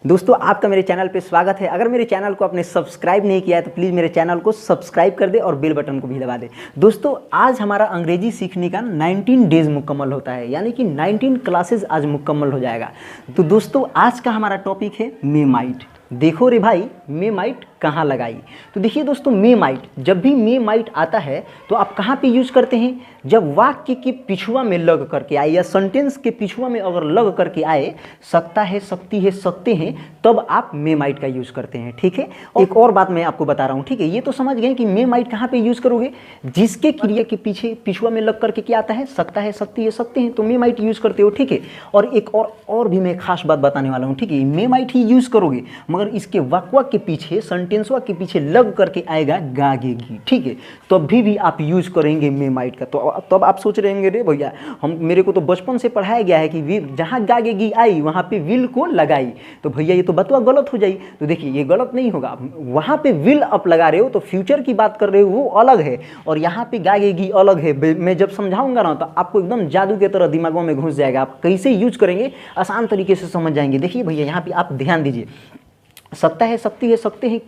दोस्तों आपका मेरे चैनल पे स्वागत है। अगर मेरे चैनल को आपने सब्सक्राइब नहीं किया है तो प्लीज़ मेरे चैनल को सब्सक्राइब कर दे और बेल बटन को भी दबा दे। दोस्तों आज हमारा अंग्रेजी सीखने का 19 डेज मुकम्मल होता है, यानी कि 19 क्लासेस आज मुकम्मल हो जाएगा। तो दोस्तों आज का हमारा टॉपिक है मे माइट। देखो रे भाई, मे माइट कहाँ लगाई। तो देखिए दोस्तों, मे माइट, जब भी मे माइट आता है तो आप कहाँ पे यूज़ करते हैं? जब वाक्य के पिछुआ में लग करके आए या सेंटेंस के पिछुआ में अगर लग करके आए, सकता है, सकती है, सकते हैं, तब आप मे माइट का यूज़ करते हैं। ठीक है। एक और बात मैं आपको बता रहा हूँ। ठीक है, ये तो समझ गए कि मे माइट कहाँ पे यूज़ करोगे? जिसके क्रिया के पीछे पिछुआ में लग करके क्या आता है? सकता है, सकती है, सकते हैं, तो मे माइट यूज़ करते हो। ठीक है। और एक और भी मैं खास बात बताने वाला हूँ। ठीक है, मे माइट ही यूज़ करोगे, मगर इसके वाक्य के पीछे, सेंटेंसवा के पीछे लग करके आएगा गागेगी। ठीक है, तब भी आप यूज़ करेंगे मे माइट का। तो तब आप सोच रहे होंगे, रे भैया मेरे को तो बचपन से पढ़ाया गया है कि जहाँ गागेगी आई वहाँ पे विल को लगाई, तो भैया ये तो बतवा गलत हो जाई। तो देखिए, ये गलत नहीं होगा। वहाँ पे विल आप लगा रहे हो तो फ्यूचर की बात कर रहे हो, वो अलग है, और यहाँ पे गागेगी अलग है। मैं जब समझाऊंगा ना तो आपको एकदम जादू की तरह दिमागों में घुस जाएगा। आप कैसे यूज करेंगे आसान तरीके से समझ जाएंगे। देखिए भैया, यहाँ पे आप ध्यान दीजिए, सकता है, सकती है, सकते हैं,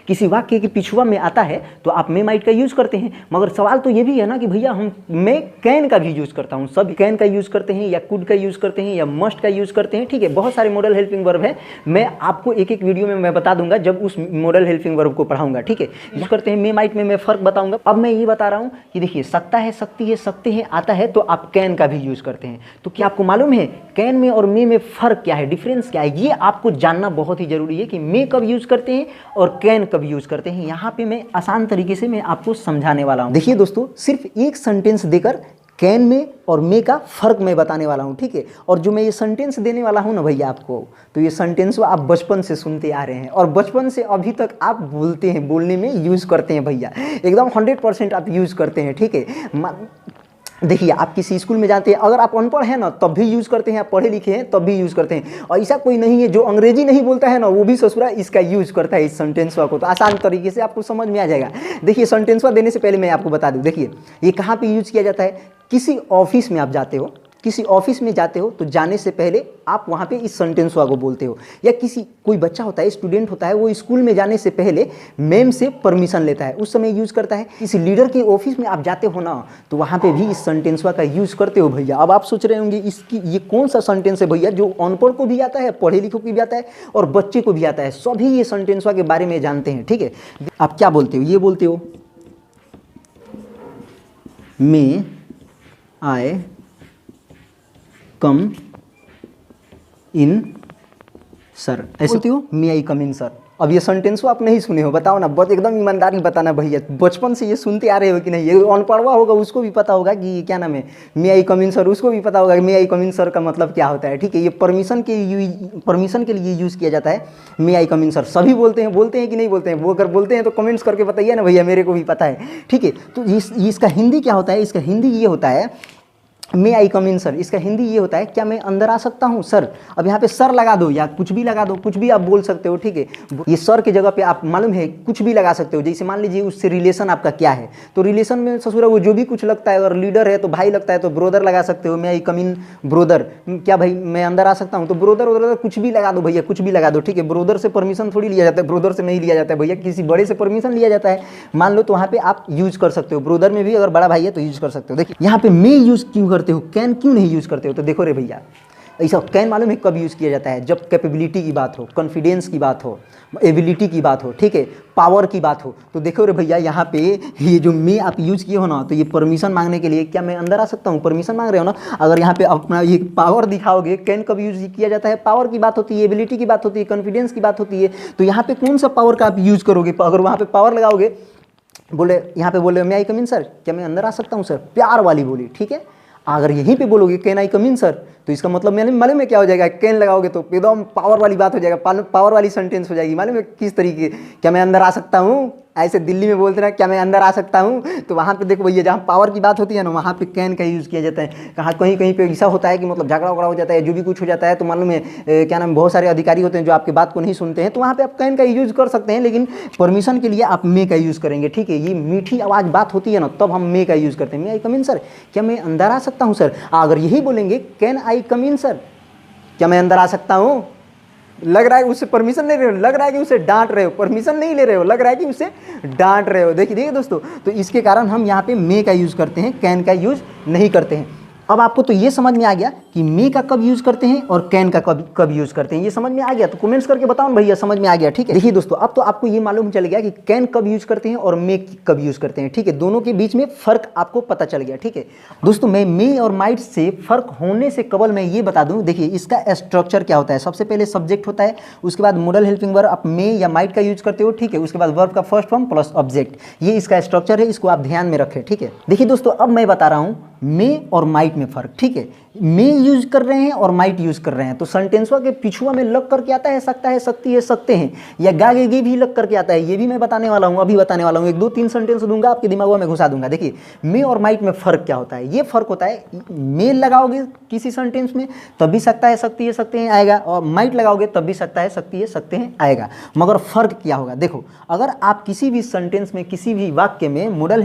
किसी वाक्य के पिछुआ में आता है तो आप मे माइट का यूज़ करते हैं। मगर सवाल तो ये भी है ना कि भैया मैं कैन का भी यूज़ करता हूँ। सब कैन का यूज़ करते हैं, या कुड का यूज़ करते हैं, या मस्ट का यूज़ करते हैं। ठीक है, बहुत सारे मॉडल हेल्पिंग वर्ब है। मैं आपको एक एक वीडियो में मैं बता दूंगा जब उस मॉडल हेल्पिंग वर्ब को पढ़ाऊंगा। ठीक है, यूज करते हैं। मे माइट में मैं फ़र्क बताऊंगा। अब मैं ये बता रहा हूँ कि देखिए, सकता है, सकती है, सकते हैं आता है तो आप कैन का भी यूज़ करते हैं। तो क्या आपको मालूम है कैन में और मे में फ़र्क क्या है, डिफरेंस क्या है? ये आपको जानना बहुत ही ज़रूरी है कि मे कब यूज़ करते हैं और कैन कब यूज करते हैं। यहां पे मैं आसान तरीके से मैं आपको समझाने वाला हूं। देखिए दोस्तों, सिर्फ एक सेंटेंस देकर कैन में और मे का फर्क मैं बताने वाला हूं। ठीक है, और जो मैं ये सेंटेंस देने वाला हूं ना भैया आपको, तो ये सेंटेंस आप बचपन से सुनते आ रहे हैं और बचपन से अभी तक आप बोलते हैं, बोलने में यूज करते हैं भैया, एकदम 100% आप यूज करते हैं। ठीक है, देखिए, आप किसी स्कूल में जाते हैं, अगर आप अनपढ़ हैं ना तब भी यूज़ करते हैं, आप पढ़े लिखे हैं तब भी यूज़ करते हैं। और ऐसा कोई नहीं है जो अंग्रेजी नहीं बोलता है ना, वो भी ससुरा इसका यूज़ करता है, इस सेंटेंसवा को। तो आसान तरीके से आपको समझ में आ जाएगा। देखिए, सेंटेंसवा देने से पहले मैं आपको बता दूं, देखिए ये कहाँ पे यूज़ किया जाता है। किसी ऑफिस में आप जाते हो, किसी ऑफिस में जाते हो तो जाने से पहले आप वहाँ पे इस सेंटेंसवा को बोलते हो। या कोई बच्चा होता है, स्टूडेंट होता है, वो स्कूल में जाने से पहले मैम से परमिशन लेता है, उस समय यूज़ करता है। किसी लीडर के ऑफिस में आप जाते हो ना, तो वहाँ पे भी इस सेंटेंसवा का यूज़ करते हो भैया। अब आप सोच रहे होंगे इसकी ये कौन सा सेंटेंस है भैया जो अनपढ़ को भी आता है, पढ़े लिखे को भी आता है और बच्चे को भी आता है, सभी ये सेंटेंसवा के बारे में जानते हैं। ठीक है, आप क्या बोलते हो? ये बोलते हो, मे आई कम इन सर, ऐसे बोलती हो, मे आई कम इन सर। अब ये सेंटेंस आप नहीं सुने हो, बताओ ना, बस एकदम ईमानदारी बताना भैया, बचपन से ये सुनते आ रहे हो कि नहीं? ये अनपढ़वा होगा उसको भी पता होगा कि क्या नाम है, मे आई कम इन सर, उसको भी पता होगा कि मे आई कम इन सर का मतलब क्या होता है। ठीक है, ये परमिशन के लिए यूज़ किया जाता है, मे आई कम इन सर। सभी बोलते हैं कि नहीं बोलते हैं? वो अगर बोलते हैं तो कमेंट्स करके बताइए ना भैया, मेरे को भी पता है। ठीक है, तो इसका हिंदी क्या होता है? इसका हिंदी ये होता है, मे आई कम इन सर। इसका हिंदी ये होता है, क्या मैं अंदर आ सकता हूँ सर? अब यहाँ पे सर लगा दो या कुछ भी लगा दो, कुछ भी आप बोल सकते हो। ठीक है, ये सर की जगह पे आप मालूम है कुछ भी लगा सकते हो। जैसे मान लीजिए उससे रिलेशन आपका क्या है, तो रिलेशन में ससुरा वो जो भी कुछ लगता है, अगर लीडर है तो भाई लगता है तो ब्रोदर लगा सकते हो, मे आई कम इन ब्रोदर। क्या भाई मैं अंदर आ सकता हूँ? तो ब्रोदर कुछ भी लगा दो भैया, कुछ भी लगा दो। ठीक है, ब्रोदर से परमिशन थोड़ी लिया जाता है, ब्रोदर से नहीं लिया जाता है भैया, किसी बड़े से परमिशन लिया जाता है मान लो, तो वहाँ पे आप यूज कर सकते हो। ब्रोदर में भी अगर बड़ा भाई है तो यूज कर सकते हो। देखिए यहाँ पे मे यूज क्यों करते हो, कैन क्यों नहीं यूज़ करते हो? तो देखो रे भैया, ऐसा कैन मालूम है कब यूज़ किया जाता है? जब कैपेबिलिटी की बात हो, कॉन्फिडेंस की बात हो, एबिलिटी की बात हो, ठीक है, पावर की बात हो। तो देखो रे भैया, यहाँ पे ये जो मे आप यूज़ किए हो ना, तो ये परमिशन मांगने के लिए, क्या मैं अंदर आ सकता हूँ, परमिशन मांग रहे हो ना। अगर यहाँ पे अपना ये पावर दिखाओगे, कैन कब यूज़ किया जाता है? पावर की बात होती है, एबिलिटी की बात होती है, कॉन्फिडेंस की बात होती है। तो यहाँ पे कौन सा पावर का आप यूज़ करोगे? अगर वहाँ पे पावर लगाओगे, बोले यहाँ पे बोले मे आई कम इन सर, क्या मैं अंदर आ सकता हूँ सर, प्यार वाली बोली। ठीक है, अगर यहीं पे बोलोगे can I come in sir, तो इसका मतलब मालूम है क्या हो जाएगा? कैन लगाओगे तो एकदम पावर वाली बात हो जाएगा, पावर वाली सेंटेंस हो जाएगी। मालूम है किस तरीके? क्या मैं अंदर आ सकता हूँ, ऐसे दिल्ली में बोलते ना, क्या मैं अंदर आ सकता हूँ? तो वहाँ पे देखो भैया, जहाँ पावर की बात होती है ना, वहाँ पे कैन का यूज़ किया जाता है। कहीं कहीं पे ऐसा होता है कि मतलब झगड़ा वगड़ा हो जाता है, जो भी कुछ हो जाता है, तो मालूम है क्या नाम, बहुत सारे अधिकारी होते हैं जो आपकी बात को नहीं सुनते हैं, तो वहाँ पे आप कैन का यूज़ कर सकते हैं, लेकिन परमिशन के लिए आप मे का यूज़ करेंगे। ठीक है, ये मीठी आवाज़ बात होती है ना, तब हम मे का यूज़ करते हैं। मे आई कम इन सर, क्या मैं अंदर आ सकता हूँ सर? अगर यही बोलेंगे can I come in sir, क्या मैं अंदर आ सकता हूँ, लग रहा है उससे परमिशन ले रहे हो, लग रहा है कि उसे डांट रहे हो, परमिशन नहीं ले रहे हो, लग रहा है कि उसे डांट रहे हो। देखिए देखिए दोस्तों, तो इसके कारण हम यहाँ पे मे का यूज़ करते हैं, कैन का यूज़ नहीं करते हैं। अब आपको तो ये समझ में आ गया कि मे का कब यूज़ करते हैं और कैन का कब यूज़ करते हैं, ये समझ में आ गया। तो कमेंट्स करके बताओ ना भैया समझ में आ गया, ठीक है। देखिए दोस्तों, अब तो आपको ये मालूम चल गया कि कैन कब यूज़ करते हैं और मे कब यूज़ करते हैं, ठीक है। दोनों के बीच में फ़र्क आपको पता चल गया, ठीक है। दोस्तों मैं मे और माइट से फ़र्क होने से कबल मैं ये बता दूँ, देखिए इसका स्ट्रक्चर क्या होता है। सबसे पहले सब्जेक्ट होता है, उसके बाद मॉडल हेल्पिंग वर्ब आप मे या माइट का यूज़ करते हो, ठीक है। उसके बाद वर्ब का फर्स्ट फॉर्म प्लस ऑब्जेक्ट, ये इसका स्ट्रक्चर है, इसको आप ध्यान में रखें, ठीक है। देखिए दोस्तों, अब मैं बता रहा हूँ मे और माइट में फ़र्क, ठीक है। मे यूज कर रहे हैं और माइट यूज कर रहे हैं, तो सेंटेंसवा के पिछुआ में लग करके आता है सकता है, सकती है, सकते हैं, या गागेगी भी लग करके आता है, ये भी मैं बताने वाला हूँ, अभी बताने वाला हूँ। 1 2 3 सेंटेंस दूंगा, आपके दिमाग में घुसा दूंगा। देखिए मे और माइट में फ़र्क क्या होता है। ये फ़र्क होता है, मे लगाओगे किसी सेंटेंस में तब भी सकता है, सकती है, सकते हैं आएगा, और माइट लगाओगे तब भी सकता है, सकती है, सकते हैं आएगा। मगर फ़र्क क्या होगा, देखो अगर आप किसी भी सेंटेंस में, किसी भी वाक्य में मॉडल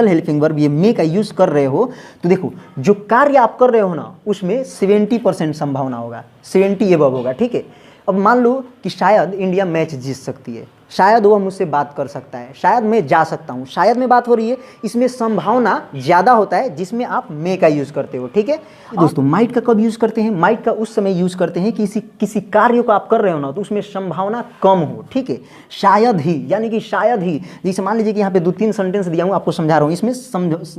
हेल्पिंग वर्ब ये मे का यूज़ कर रहे हो, तो देखो जो कार्य आप कर रहे हो ना, उसमें 70% संभावना होगा, 70 एबव होगा, ठीक है। अब मान लो कि शायद इंडिया मैच जीत सकती है, शायद वह मुझसे बात कर सकता है, शायद मैं जा सकता हूँ, शायद में बात हो रही है, इसमें संभावना ज़्यादा होता है जिसमें आप मे का यूज़ करते हो, ठीक है। दोस्तों माइट का कब यूज़ करते हैं, माइट का उस समय यूज़ करते हैं कि किसी कार्य को आप कर रहे हो ना, तो उसमें संभावना कम हो, ठीक है। शायद ही, यानी कि शायद ही, जैसे मान लीजिए कि यहाँ पे 2 3 सेंटेंस दिया हूँ, आपको समझा रहा हूँ, इसमें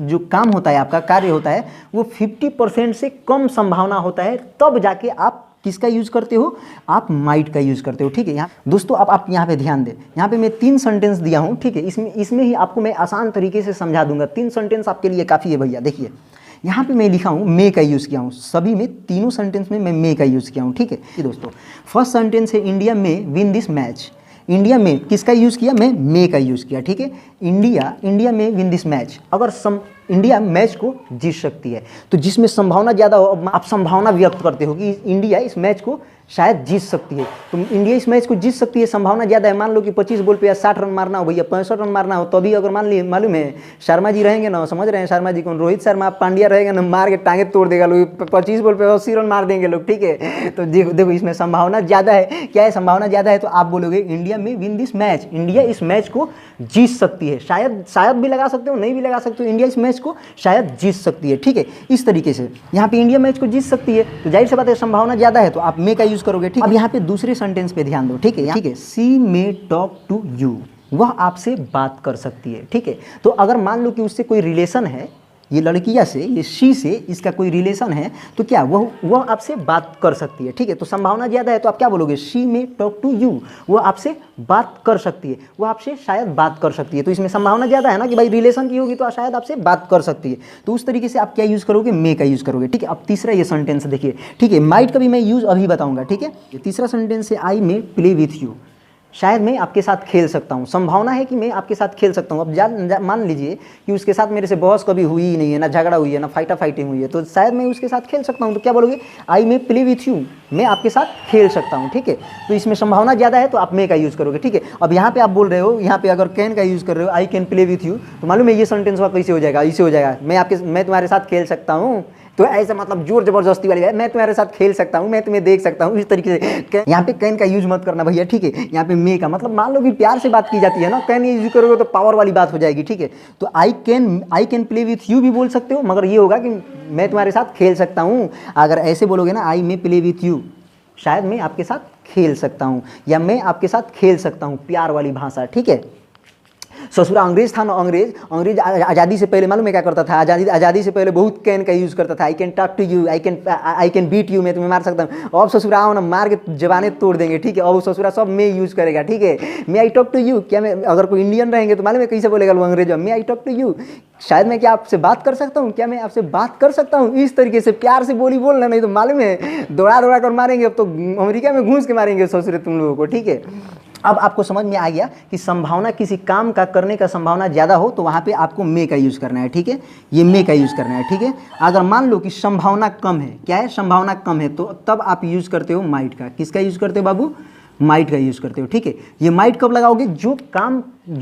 जो काम होता है, आपका कार्य होता है, वो 50% से कम संभावना होता है, तब जाके आप किसका यूज़ करते हो, आप माइट का यूज़ करते हो, ठीक है। यहाँ दोस्तों अब आप यहाँ पे ध्यान दें, यहाँ पे मैं 3 सेंटेंस दिया हूँ, ठीक है। इसमें ही आपको मैं आसान तरीके से समझा दूंगा, 3 सेंटेंस आपके लिए काफ़ी है भैया। देखिए यहाँ पे मैं लिखा हूँ मे का यूज़ किया हूँ, सभी में तीनों सेंटेंस में मैं मे का यूज़ किया हूँ, ठीक है। दोस्तों फर्स्ट सेंटेंस है इंडिया में विन दिस मैच, इंडिया में किसका यूज़ किया, मैं मे का यूज़ किया, ठीक है। इंडिया में विन दिस मैच, अगर इंडिया मैच को जीत सकती है, तो जिसमें संभावना ज़्यादा हो, आप संभावना व्यक्त करते हो कि इंडिया इस मैच को शायद जीत सकती है, तो इंडिया इस मैच को जीत सकती है, संभावना ज़्यादा है। मान लो कि 25 बॉल पे या 60 रन मारना हो भैया, 65 रन मारना हो, तभी अगर मालूम है शर्मा जी रहेंगे ना, समझ रहे हैं शर्मा जी कौन, रोहित शर्मा पांड्या रहेगा ना, मार के टांगे तोड़ देगा लोग, 25 बॉल पे 80 रन मार देंगे लोग, ठीक है। तो देखो इसमें संभावना ज़्यादा है, क्या है, संभावना ज़्यादा है, तो आप बोलोगे इंडिया में विन दिस मैच, इंडिया इस मैच को जीत सकती है, शायद भी लगा सकते हो, नहीं भी लगा सकते हो, इंडिया इस मैच को शायद जीत सकती है, ठीक है। इस तरीके से यहाँ पे इंडिया मैच को जीत सकती है, तो जाहिर सी बात है संभावना ज़्यादा है, तो आप मे का यूज़ करोगे, ठीक है। अब यहाँ पे दूसरे सेंटेंस पे ध्यान दो, ठीक है, ठीक है। सी मे टॉक टू यू, वह आपसे बात कर सकती है, ठीक है। तो अगर मान लो कि उससे कोई रिलेशन है, ये लड़कियाँ से, ये शी से इसका कोई रिलेशन है, तो क्या वह आपसे बात कर सकती है, ठीक है। तो संभावना ज़्यादा है, तो आप क्या बोलोगे, she may talk to you, वह आपसे बात कर सकती है, वह आपसे शायद बात कर सकती है, तो इसमें संभावना ज़्यादा है ना कि भाई रिलेशन की होगी, तो शायद आपसे बात कर सकती है, तो उस तरीके से आप क्या यूज़ करोगे, मे का यूज़ करोगे, ठीक है। अब तीसरा ये सेंटेंस देखिए, ठीक है, माइट का भी मैं यूज़ अभी बताऊँगा, ठीक है। तीसरा सेंटेंस है आई मे प्ले विथ यू, शायद मैं आपके साथ खेल सकता हूँ, संभावना है कि मैं आपके साथ खेल सकता हूँ। अब मान लीजिए कि उसके साथ मेरे से बहस कभी हुई ही नहीं है, ना झगड़ा हुई है, ना फाइटिंग हुई है, तो शायद मैं उसके साथ खेल सकता हूँ, तो क्या बोलोगे, आई मे प्ले विथ यू, मैं आपके साथ खेल सकता हूँ, ठीक है। तो इसमें संभावना ज़्यादा है, तो आप मे का यूज़ करोगे, ठीक है। अब यहाँ पे आप बोल रहे हो, यहाँ पे अगर कैन का यूज़ कर रहे हो, I can play with you, तो मालूम है ये सेंटेंस कैसे हो जाएगा, ऐसे हो जाएगा, मैं तुम्हारे साथ खेल सकता हूँ, तो ऐसा मतलब जोर जबरदस्ती वाली है, मैं तुम्हारे साथ खेल सकता हूँ, मैं तुम्हें देख सकता हूँ, इस तरीके से। यहाँ पे कैन का यूज मत करना भैया, ठीक है। यहाँ पे मे का मतलब मान लो कि प्यार से बात की जाती है ना, कैन यूज करोगे तो पावर वाली बात हो जाएगी, ठीक है। तो I can play with you भी बोल सकते हो, मगर ये होगा कि मैं तुम्हारे साथ खेल सकता हूँ। अगर ऐसे बोलोगे ना, आई मे प्ले विथ यू, शायद मैं आपके साथ खेल सकता हूँ, या मैं आपके साथ खेल सकता हूँ, प्यार वाली भाषा, ठीक है। ससुरा अंग्रेज था ना, अंग्रेज आज़ादी से पहले मालूम है क्या करता था, आज़ादी से पहले बहुत कैन का यूज़ करता था, I can talk to you, I can beat you, मैं तुम्हें मार सकता हूँ। अब ससुरा आओ ना, मार के जबाने तोड़ देंगे, ठीक है। अब ससुरा सब मे यूज़ करेगा, ठीक है। मे आई टॉक टू यू, क्या मैं, अगर कोई इंडियन रहेंगे तो मालूम है कैसे बोलेगा लोग अंग्रेज, मे आई टॉक टू यू, शायद मैं क्या आपसे बात कर सकता हूँ, क्या मैं आपसे बात कर सकता हूँ, इस तरीके से प्यार से बोलना, नहीं तो मालूम है दौड़ा कर मारेंगे, अब तो अमेरिका में घूस के मारेंगे ससुरे तुम लोगों को, ठीक है। अब आपको समझ में आ गया कि संभावना किसी काम का करने का संभावना ज़्यादा हो, तो वहाँ पे आपको मे का यूज़ करना है, ठीक है। ये मे का यूज़ करना है, ठीक है। अगर मान लो कि संभावना कम है, क्या है, संभावना कम है, तो तब आप यूज़ करते हो माइट का। किसका यूज़ करते हो बाबू, माइट का यूज़ करते हो, ठीक है। ये माइट कब लगाओगे, जो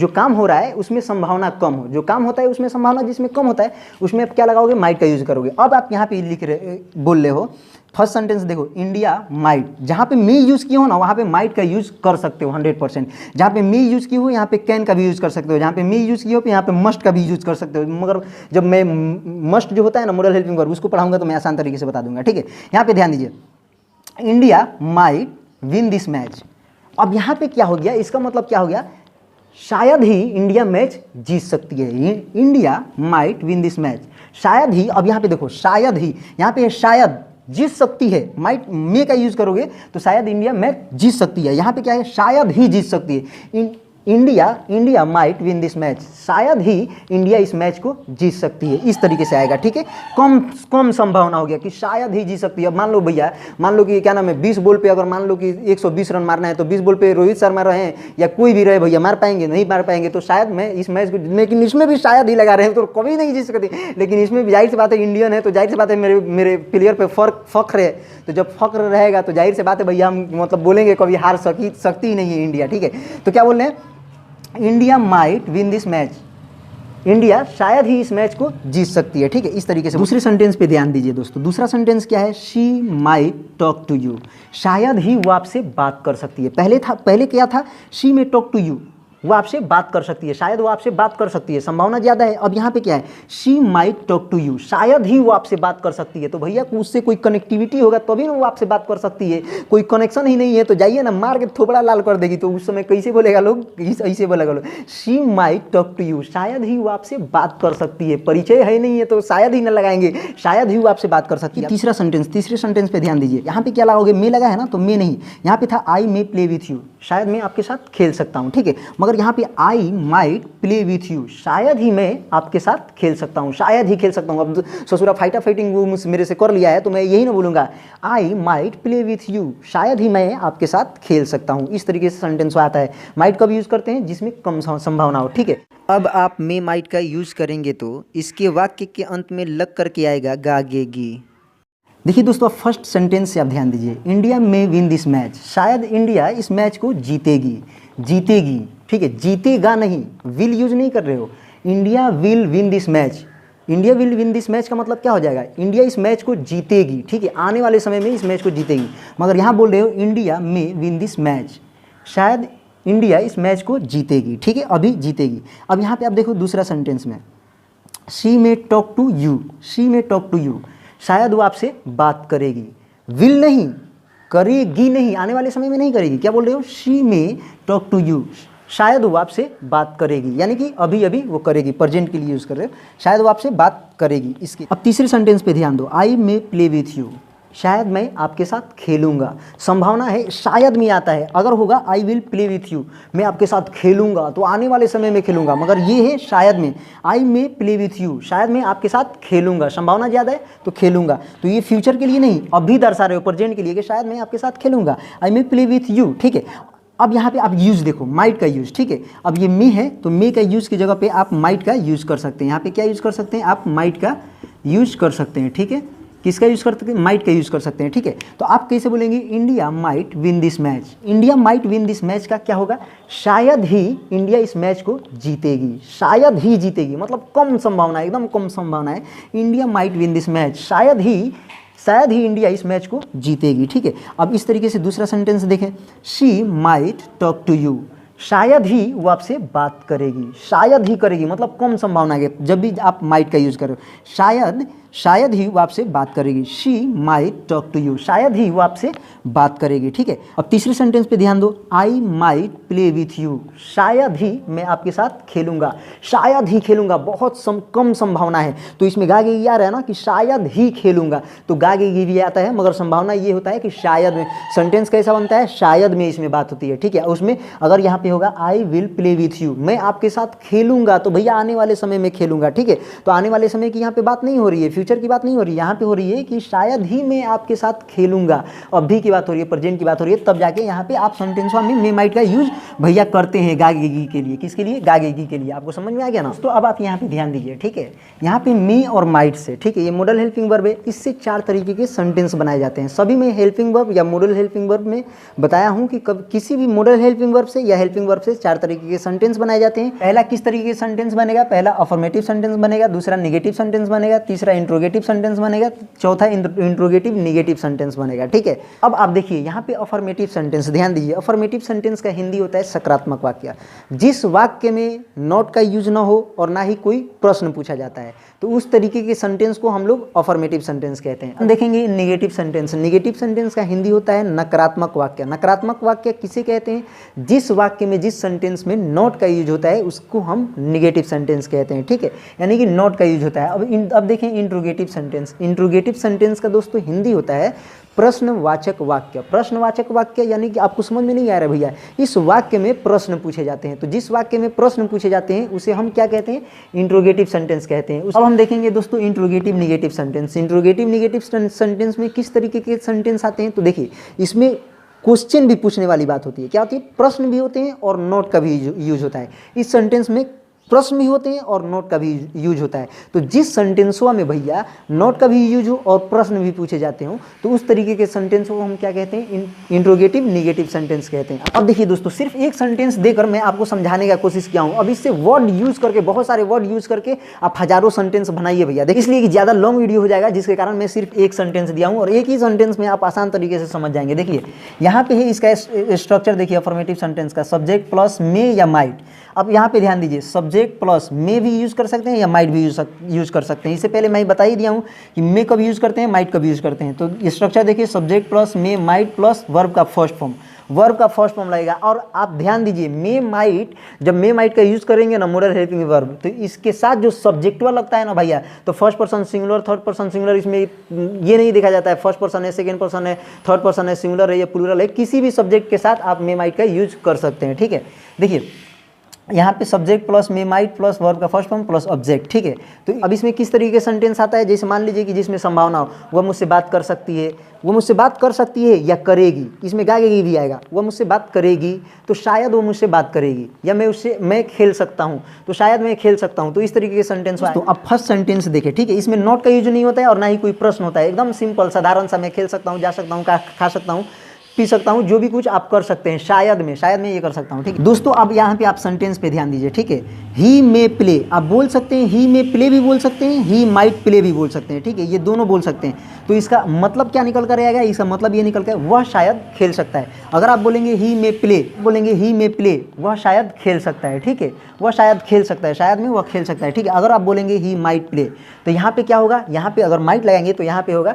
काम हो रहा है उसमें संभावना कम हो, जो काम होता है उसमें संभावना जिसमें कम होता है, उसमें आप क्या लगाओगे, माइट का यूज़ करोगे। अब आप यहाँ पे बोल रहे हो फर्स्ट सेंटेंस देखो, इंडिया माइट, जहाँ पे मी यूज़ किए हो ना वहाँ पे माइट का यूज़ कर सकते हो 100%। जहाँ पे मी यूज़ की हो यहाँ पे कैन का भी यूज़ कर सकते हो, जहाँ पे मी यूज़ की हो यहाँ पे मस्ट का भी यूज़ कर सकते हो। मगर जब मैं मस्ट जो होता है ना मॉडल हेल्पिंग वर्ब उसको पढ़ाऊंगा तो मैं आसान तरीके से बता दूंगा, ठीक है। यहाँ पे ध्यान दीजिए, India might win this match. अब यहाँ पे क्या हो गया, इसका मतलब क्या हो गया, शायद ही इंडिया मैच जीत सकती है। India might win this match, शायद ही। अब यहाँ पे देखो शायद ही, यहाँ पे शायद जीत सकती है, माइट मे का यूज करोगे तो शायद इंडिया मैच जीत सकती है। यहाँ पे क्या है, शायद ही जीत सकती है। India might win this match, शायद ही इंडिया इस मैच को जीत सकती है, इस तरीके से आएगा, ठीक है। कम संभावना हो गया कि शायद ही जीत सकती है। अब मान लो भैया, मान लो कि क्या नाम है 20 बॉल पे अगर मान लो कि 120 रन मारना है तो 20 बॉल पे रोहित शर्मा रहे या कोई भी रहे भैया, मार पाएंगे नहीं मार पाएंगे, तो शायद मैं इस मैच को, लेकिन इसमें भी शायद ही लगा रहे हैं तो कभी नहीं जीत सकती। लेकिन इसमें भी जाहिर सी बात है इंडियन है तो जाहिर सी बात है मेरे प्लेयर पे फख्र है, तो जब फख्र रहेगा तो जाहिर सी बात है भैया हम मतलब बोलेंगे कभी हार सकती ही नहीं है इंडिया, ठीक है। तो क्या बोल रहे हैं, India might win this match, India शायद ही इस मैच को जीत सकती है, ठीक है, इस तरीके से। दूसरे सेंटेंस पे ध्यान दीजिए दोस्तों, दूसरा सेंटेंस क्या है, she might talk to you, शायद ही वो आपसे बात कर सकती है। पहले क्या था, she may talk to you, वो आपसे बात कर सकती है, शायद वो आपसे बात कर सकती है, संभावना ज़्यादा है। अब यहाँ पे क्या है, she might talk to you, शायद ही वो आपसे बात कर सकती है। तो भैया उससे कोई कनेक्टिविटी होगा तभी ना वो आपसे बात कर सकती है, कोई कनेक्शन ही नहीं है तो जाइए ना मार के थोबड़ा लाल कर देगी। तो उस समय कैसे बोलेगा लोग, ऐसे बोलेगा लोग, she might talk to you, शायद ही वो आपसे बात कर सकती है। परिचय है नहीं है तो शायद ही ना लगाएंगे, शायद ही वो आपसे बात कर सकती है। तीसरे सेंटेंस पे ध्यान दीजिए, यहाँ पे क्या लगाओगे, मे लगा है ना, तो मे नहीं, यहाँ पे था आई मे प्ले विथ यू, शायद मैं आपके साथ खेल सकता हूँ, ठीक है। मगर यहाँ पे I might play with you, शायद ही मैं आपके साथ खेल सकता हूँ, शायद ही खेल सकता हूँ। अब ससुरा फाइटिंग वो मेरे से कर लिया है तो मैं यही ना बोलूँगा, I might play with you, शायद ही मैं आपके साथ खेल सकता हूँ, इस तरीके से सेंटेंस आता है। माइट कब यूज़ करते हैं, जिसमें कम संभावना हो, ठीक है। अब आप मे माइट का यूज़ करेंगे तो इसके वाक्य के अंत में लग करके आएगा गागेगी। देखिए दोस्तों, फर्स्ट सेंटेंस से आप ध्यान दीजिए, इंडिया में विन दिस मैच, शायद इंडिया इस मैच को जीतेगी, ठीक है, जीतेगा नहीं, विल यूज नहीं कर रहे हो। India will win this match, India will win this match का मतलब क्या हो जाएगा, इंडिया इस मैच को जीतेगी, ठीक है, आने वाले समय में इस मैच को जीतेगी। मगर यहाँ बोल रहे हो इंडिया में विन दिस मैच, शायद इंडिया इस मैच को जीतेगी, ठीक है, अभी जीतेगी। अब यहाँ पे आप देखो दूसरा सेंटेंस में, she may talk to you, she may talk to you, शायद वो आपसे बात करेगी, विल नहीं, करेगी नहीं, आने वाले समय में नहीं करेगी। क्या बोल रहे हो, she may talk to you, शायद वो आपसे बात करेगी, यानी कि अभी अभी वो करेगी, प्रेजेंट के लिए यूज़ कर रहे हो, शायद वो आपसे बात करेगी। इसकी अब तीसरे सेंटेंस पे ध्यान दो, आई मे प्ले विथ यू, शायद मैं आपके साथ खेलूंगा, संभावना है शायद में आता है। अगर होगा I will play with you, मैं आपके साथ खेलूंगा तो आने वाले समय में खेलूंगा, मगर ये है शायद में, आई मे प्ले विथ यू, शायद मैं आपके साथ खेलूंगा, संभावना ज़्यादा है तो खेलूंगा। तो ये फ्यूचर के लिए नहीं, अभी दर्शा रहे हो प्रेजेंट के लिए कि शायद मैं आपके साथ खेलूंगा, आई मे प्ले विथ यू, ठीक है। अब यहाँ पे आप यूज़ देखो, माइट का यूज़, ठीक है। अब ये मे है तो मे का यूज़ की जगह पे आप माइट का यूज़ कर सकते हैं। यहाँ पे क्या यूज़ कर सकते हैं, आप माइट का यूज़ कर सकते हैं, ठीक है। किसका यूज़ कर सकते हैं, माइट का यूज़ कर सकते हैं, ठीक है। तो आप कैसे बोलेंगे, India might win this match, India might win this match का क्या होगा, शायद ही इंडिया इस मैच को जीतेगी, शायद ही जीतेगी, मतलब कम संभावना है, एकदम कम संभावना है, India might win this match, शायद ही इंडिया इस मैच को जीतेगी, ठीक है। अब इस तरीके से दूसरा सेंटेंस देखें, she might talk to you, शायद ही वो आपसे बात करेगी, शायद ही करेगी, मतलब कम संभावना है। जब भी आप माइट का यूज़ करो, शायद ही वो आपसे बात करेगी, she might talk to you, शायद ही वो आपसे बात करेगी, ठीक है। अब तीसरे सेंटेंस पे ध्यान दो, I might play with you, शायद ही मैं आपके साथ खेलूंगा, शायद ही खेलूंगा, बहुत कम संभावना है। तो इसमें गागेगी आ रहा है ना कि शायद ही खेलूंगा, तो गागेगी भी आता है, मगर संभावना ये होता है कि शायद में। सेंटेंस कैसा बनता है, शायद में इसमें बात होती है, ठीक है। उसमें अगर यहाँ पे होगा I will play with you, मैं आपके साथ खेलूंगा, तो भैया आने वाले समय में खेलूंगा, ठीक है। तो आने वाले समय की यहाँ पे बात नहीं हो रही है, फ्यूचर की बात नहीं हो रही है, यहाँ पे हो रही है कि शायद ही मैं आपके साथ खेलूंगा, अभी की बात हो रही है, प्रेजेंट की बात हो रही है। तब जाके यहाँ पे आप सेंटेंस में मे माइट का यूज भैया करते हैं गागेगी के लिए, किसके लिए, गागेगी के लिए। आपको समझ में आ गया ना। तो अब आप यहाँ पे ध्यान दीजिए, ठीक है। यहाँ पे मे और माइट से, ठीक है, ये मॉडल हेल्पिंग वर्ब है, इससे 4 तरीके के सेंटेंस बनाए जाते हैं। सभी में हेल्पिंग वर्ब या मॉडल हेल्पिंग वर्ब में बताया हूँ कि किसी भी मॉडल हेल्पिंग वर्ब से या हेल्पिंग हेल्पिंग वर्ब से 4 तरीके के सेंटेंस बनाए जाते हैं। पहला किस तरीके के सेंटेंस बनेगा? पहला अफर्मेटिव सेंटेंस बनेगा, दूसरा नेगेटिव सेंटेंस बनेगा, तीसरा इंट्रोगेटिव सेंटेंस बनेगा, चौथा इंट्रोगेटिव नेगेटिव सेंटेंस बनेगा। ठीक है, अब आप देखिए यहाँ पे अफर्मेटिव सेंटेंस, ध्यान दीजिए, अफर्मेटिव सेंटेंस का हिंदी होता है सकारात्मक वाक्य। जिस वाक्य में नॉट का यूज ना हो और ना ही कोई प्रश्न पूछा जाता है, तो उस तरीके के सेंटेंस को हम लोग अफर्मेटिव सेंटेंस कहते हैं। हम देखेंगे नेगेटिव सेंटेंस। नेगेटिव सेंटेंस का हिंदी होता है नकारात्मक वाक्य। नकारात्मक वाक्य किसे कहते हैं? जिस वाक्य में, जिस सेंटेंस में नॉट का यूज होता है उसको हम नेगेटिव सेंटेंस कहते हैं। ठीक है, यानी कि नॉट का यूज होता है। अब देखें इंट्रोगेटिव सेंटेंस। इंट्रोगेटिव सेंटेंस का दोस्तों हिंदी होता है प्रश्नवाचक वाक्य। प्रश्नवाचक वाक्य यानी कि आपको समझ में नहीं आ रहा भैया, इस वाक्य में प्रश्न पूछे जाते हैं, तो जिस वाक्य में प्रश्न पूछे जाते हैं उसे हम क्या कहते हैं? इंट्रोगेटिव सेंटेंस कहते हैं। अब हम देखेंगे दोस्तों interrogative negative sentence. Interrogative negative sentence में किस तरीके के सेंटेंस आते हैं? तो देखिए, इसमें क्वेश्चन भी पूछने वाली बात होती है। क्या होती है? प्रश्न भी होते हैं और नोट का भी यूज होता है। इस सेंटेंस में प्रश्न भी होते हैं और नोट का भी यूज होता है। तो जिस सेंटेंसवा में भैया नोट का भी यूज हो और प्रश्न भी पूछे जाते हो, तो उस तरीके के सेंटेंस को हम क्या कहते हैं? इंट्रोगेटिव नेगेटिव सेंटेंस कहते हैं। अब देखिए दोस्तों, सिर्फ एक सेंटेंस देकर मैं आपको समझाने का कोशिश किया हूँ। अब इससे वर्ड यूज करके, बहुत सारे वर्ड यूज करके आप हजारों सेंटेंस बनाइए भैया। देखिए, इसलिए कि ज़्यादा लॉन्ग वीडियो हो जाएगा, जिसके कारण मैं सिर्फ एक सेंटेंस दिया हूँ और एक ही सेंटेंस में आप आसान तरीके से समझ जाएंगे। देखिए यहाँ पे है इसका स्ट्रक्चर, देखिए अफर्मेटिव सेंटेंस का सब्जेक्ट प्लस मे या माइट। अब यहाँ पे ध्यान दीजिए, सब्जेक्ट प्लस मे भी यूज़ कर सकते हैं या माइट भी यूज़ कर सकते हैं। इससे पहले मैं बता ही दिया हूँ कि मे कब यूज़ करते हैं, माइट कब यूज़ करते हैं। तो स्ट्रक्चर देखिए, subject plus may might plus verb का फर्स्ट फॉर्म, वर्ब का फर्स्ट फॉर्म लगेगा। और आप ध्यान दीजिए, मे माइट, जब मे माइट का यूज़ करेंगे ना मॉडल हेल्पिंग वर्ब, तो इसके साथ जो सब्जेक्टिव लगता है ना भैया, तो first person singular, third person singular, इसमें ये नहीं देखा जाता है फर्स्ट पर्सन है, सेकेंड पर्सन है, थर्ड पर्सन है, सिंगुलर है या प्लूरल है। किसी भी सब्जेक्ट के साथ आप मे माइट का यूज कर सकते हैं। ठीक है, देखिए यहाँ पे subject plus may might plus verb का फर्स्ट फॉर्म प्लस ऑब्जेक्ट। ठीक है, तो अब इसमें किस तरीके के सेंटेंस आता है? जैसे मान लीजिए कि जिसमें संभावना हो, वह मुझसे बात कर सकती है, वो मुझसे बात कर सकती है या करेगी, इसमें गाएगी भी आएगा। वह मुझसे बात करेगी तो शायद वो मुझसे बात करेगी, या मैं खेल सकता हूँ तो शायद मैं खेल सकता हूँ। तो इस तरीके के सेंटेंस। तो अब फर्स्ट सेंटेंस देखें, ठीक है, इसमें नॉट का यूज नहीं होता है और ना ही कोई प्रश्न होता है, एकदम सिंपल साधारण सा, मैं खेल सकता हूँ, जा सकता हूँ, खा सकता हूँ, पी सकता हूँ, जो भी कुछ आप कर सकते हैं। शायद मैं ये कर सकता हूँ। ठीक है दोस्तों, अब यहाँ पे आप सेंटेंस पे ध्यान दीजिए। ठीक है, ही मे प्ले आप बोल सकते हैं, ही मे प्ले भी बोल सकते हैं, ही माइट प्ले भी बोल सकते हैं। ठीक है, ये दोनों बोल सकते हैं। तो इसका मतलब क्या निकल कर आएगा? इसका मतलब ये निकल कर वह शायद खेल सकता है। अगर आप बोलेंगे ही मे प्ले, बोलेंगे ही मे प्ले, वह शायद खेल सकता है। ठीक है, वह शायद खेल सकता है, शायद में वह खेल सकता है। ठीक है, अगर आप बोलेंगे ही माइट प्ले, तो यहाँ पे क्या होगा? यहाँ पे अगर माइट लगाएंगे तो यहाँ पे होगा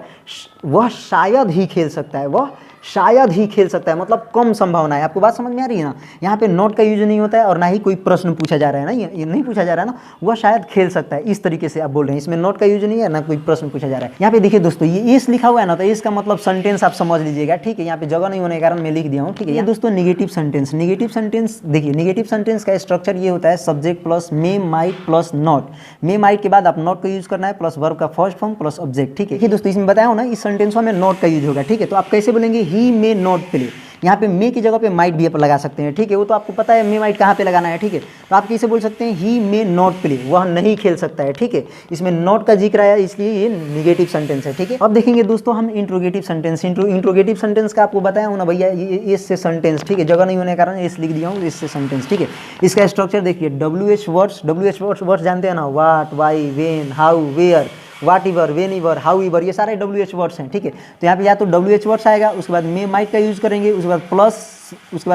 वह शायद ही खेल सकता है, वह शायद ही खेल सकता है, मतलब कम संभावना है। आपको बात समझ में आ रही है ना? यहाँ पे नॉट का यूज नहीं होता है और ना ही कोई प्रश्न पूछा जा रहा है ना, ये नहीं पूछा जा रहा है ना, वह शायद खेल सकता है, इस तरीके से आप बोल रहे हैं। इसमें नॉट का यूज नहीं है, ना कोई प्रश्न पूछा जा रहा है। यहाँ पे देखिए दोस्तों, ये इस लिखा हुआ है ना, तो इसका मतलब सेंटेंस आप समझ लीजिएगा। ठीक है, यहाँ पे जगह नहीं होने के कारण मैं लिख दिया हूँ। ठीक है, ये दोस्तों नेगेटिव सेंटेंस। नेगेटिव सेंटेंस देखिए, नेगेटिव सेंटेंस का स्ट्रक्चर ये होता है subject plus may might plus not. May might के बाद आप नॉट का यूज करना है प्लस वर्ब का फर्स्ट फॉर्म प्लस ऑब्जेक्ट। ठीक है दोस्तों, इसमें बताया हो ना, इस सेंटेंस में नॉट का यूज होगा। ठीक है, तो आप कैसे बोलेंगे? ही मे नॉट प्ले, यहाँ पे मे की जगह पे माइट भी आप लगा सकते हैं। ठीक है, वो तो आपको पता है मे माइट कहाँ पे लगाना है। ठीक है, तो आप कैसे बोल सकते हैं? ही मे नॉट प्ले, वह नहीं खेल सकता है। ठीक है, इसमें नॉट का जिक्र आया, इसलिए ये नेगेटिव सेंटेंस है। ठीक है, अब देखेंगे दोस्तों हम इंट्रोगेटिव सेंटेंस। इंट्रोगेटिव सेंटेंस का आपको बताया हूँ ना भैया, ये इससे सेंटेंस। ठीक है, जगह नहीं होने के कारण इस लिख दिया हूँ, इससे सेंटेंस। ठीक है, इसका स्ट्रक्चर देखिए, WH वर्ड्स जानते हैं ना, what, why, when, how, where, whatever, whenever, however, ये सारे WH वर्ड्स हैं। ठीक है, तो यहाँ पे या तो WH वर्ड्स आएगा, उसके बाद मे माइट का यूज करेंगे, उसके बाद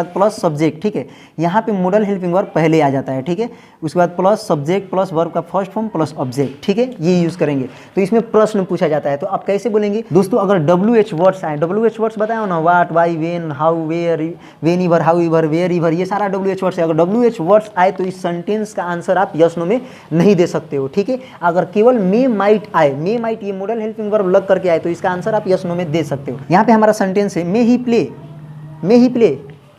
प्लस सब्जेक्ट। ठीक है, यहाँ पे मॉडल हेल्पिंग वर्ब पहले आ जाता है। ठीक है, उसके बाद प्लस सब्जेक्ट प्लस वर्ब का फर्स्ट फॉर्म प्लस ऑब्जेक्ट। ठीक है, ये यूज करेंगे, तो इसमें प्रश्न पूछा जाता है। तो आप कैसे बोलेंगे दोस्तों? अगर WH वर्ड्स आए, WH वर्ड्स बताया ना, what, why, when, how, where, whenever, however, wherever, ये सारा WH वर्ड्स है। अगर WH वर्ड्स आए तो इस सेंटेंस का आंसर आप यस नो में नहीं दे सकते हो। ठीक है, अगर केवल मे माइट आए, मे माइट ये मॉडल हेल्पिंग वर्ब लग करके आए, तो इसका आंसर आप यस नो में दे सकते हो। यहाँ पे हमारा सेंटेंस है मे ही प्ले, मे ही प्ले,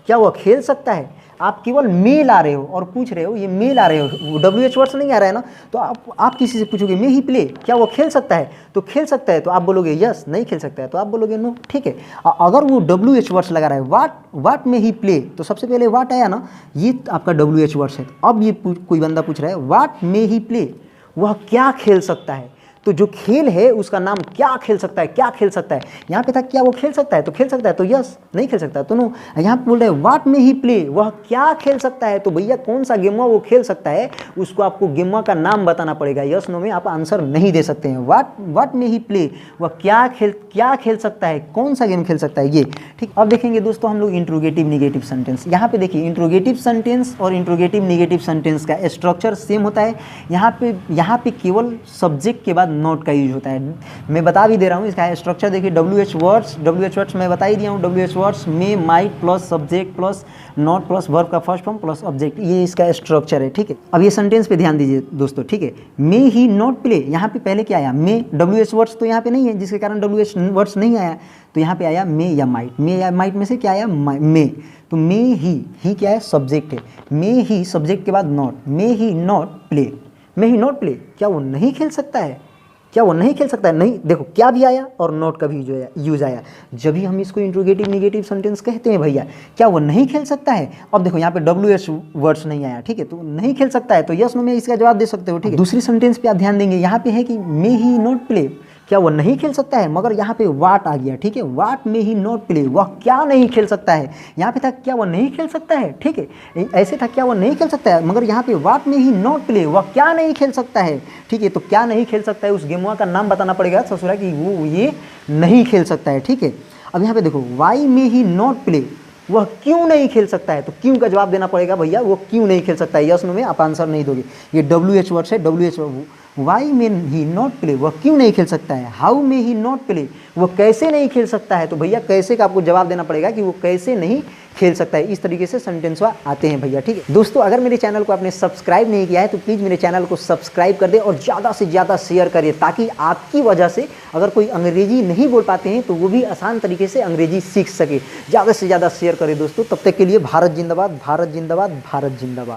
क्या वह खेल सकता है? आप केवल मे ला रहे हो और पूछ रहे हो, ये मे ला रहे हो, WH वर्ड्स नहीं आ रहा है ना, तो आप किसी से पूछोगे मे ही प्ले, क्या वो खेल सकता है? तो खेल सकता है तो आप बोलोगे यस, नहीं खेल सकता है तो आप बोलोगे नो। ठीक है, अगर वो WH वर्ड्स लगा रहा है, वाट में ही प्ले, तो सबसे पहले वाट आया ना, ये आपका WH वर्ड्स है। अब ये कोई बंदा पूछ रहा है वाट में ही प्ले, वह क्या खेल सकता है, तो जो खेल है उसका नाम क्या खेल सकता है, क्या खेल सकता है। यहाँ पे था क्या वो खेल सकता है, तो खेल सकता है, तो यस। नहीं खेल सकता तो नो। यहाँ पे बोल रहे हैं व्हाट में ही प्ले, वह क्या खेल सकता है, तो भैया कौन सा गेमवा वो खेल सकता है, उसको आपको गेमवा का नाम बताना पड़ेगा। यस नो में आप आंसर नहीं दे सकते हैं। व्हाट में ही प्ले, वह क्या खेल सकता है, कौन सा गेम खेल सकता है ये। ठीक, अब देखेंगे दोस्तों हम लोग इंट्रोगेटिव निगेटिव सेंटेंस। यहाँ पे देखिए इंट्रोगेटिव सेंटेंस और इंट्रोगेटिव निगेटिव सेंटेंस का स्ट्रक्चर सेम होता है। यहाँ पे केवल सब्जेक्ट के बाद नॉट का यूज होता है। मैं बता भी दे रहा हूँ इसका स्ट्रक्चर देखिए। WH वर्ड्स मैं बता ही दिया हूँ। WH वर्ड्स में might plus subject plus not plus verb का फर्स्ट फॉर्म प्लस ऑब्जेक्ट, ये इसका स्ट्रक्चर है। ठीक है, अब ये सेंटेंस पे ध्यान दीजिए दोस्तों। ठीक है, मे ही नॉट प्ले, यहाँ पे पहले क्या आया, मे। WH वर्ड्स तो यहाँ पे नहीं है, जिसके कारण WH वर्ड्स नहीं आया, तो यहाँ पे आया मे या माइट। मे या माइट में से क्या आया, मे। तो मे ही क्या है, सब्जेक्ट है। मे ही सब्जेक्ट के बाद not, may he not play. May he not play, क्या वो नहीं खेल सकता है, क्या वो नहीं खेल सकता है। नहीं, देखो क्या भी आया और नॉट का भी यूज आया, जब भी हम इसको इंट्रोगेटिव निगेटिव सेंटेंस कहते हैं भैया। क्या वो नहीं खेल सकता है। अब देखो यहाँ पे WH वर्ड्स नहीं आया, ठीक है, तो नहीं खेल सकता है, तो यस नो में इसका जवाब दे सकते हो। ठीक है, दूसरी सेंटेंस पे आप ध्यान देंगे, यहाँ पे है कि मे ही नॉट प्ले, क्या वो नहीं खेल सकता है, मगर यहाँ पे वाट आ गया। ठीक है, वाट में ही नॉट प्ले, वह क्या नहीं खेल सकता है। यहाँ पे था क्या वो नहीं खेल सकता है। ठीक है, ऐसे था क्या वो नहीं खेल सकता है, मगर यहाँ पे वाट में ही नॉट प्ले, वह क्या नहीं खेल सकता है। ठीक है, तो क्या नहीं खेल सकता है, उस गेमवा का नाम बताना पड़ेगा ससुरा कि वो ये नहीं खेल सकता है। ठीक है, अब यहाँ पे देखो वाई में ही नॉट प्ले, वह क्यों नहीं खेल सकता है, तो क्यों का जवाब देना पड़ेगा भैया, वो क्यों नहीं खेल सकता है। यस नो में आप आंसर नहीं दोगे। ये WH वर्ड है, WH वाई में ही नॉट प्ले, वह क्यों नहीं खेल सकता है। हाउ में ही नॉट प्ले, वह कैसे नहीं खेल सकता है, तो भैया कैसे का आपको जवाब देना पड़ेगा कि वो कैसे नहीं खेल सकता है। इस तरीके से सेंटेंस आते हैं भैया। ठीक है दोस्तों, अगर मेरे चैनल को आपने सब्सक्राइब नहीं किया है तो प्लीज़ मेरे चैनल को सब्सक्राइब कर दे और ज़्यादा से ज़्यादा शेयर करिए, ताकि आपकी वजह से अगर कोई अंग्रेजी नहीं बोल पाते हैं तो वो भी आसान तरीके से अंग्रेजी सीख सके। ज़्यादा से ज़्यादा शेयर करें दोस्तों। तब तक के लिए भारत जिंदाबाद, भारत जिंदाबाद, भारत जिंदाबाद।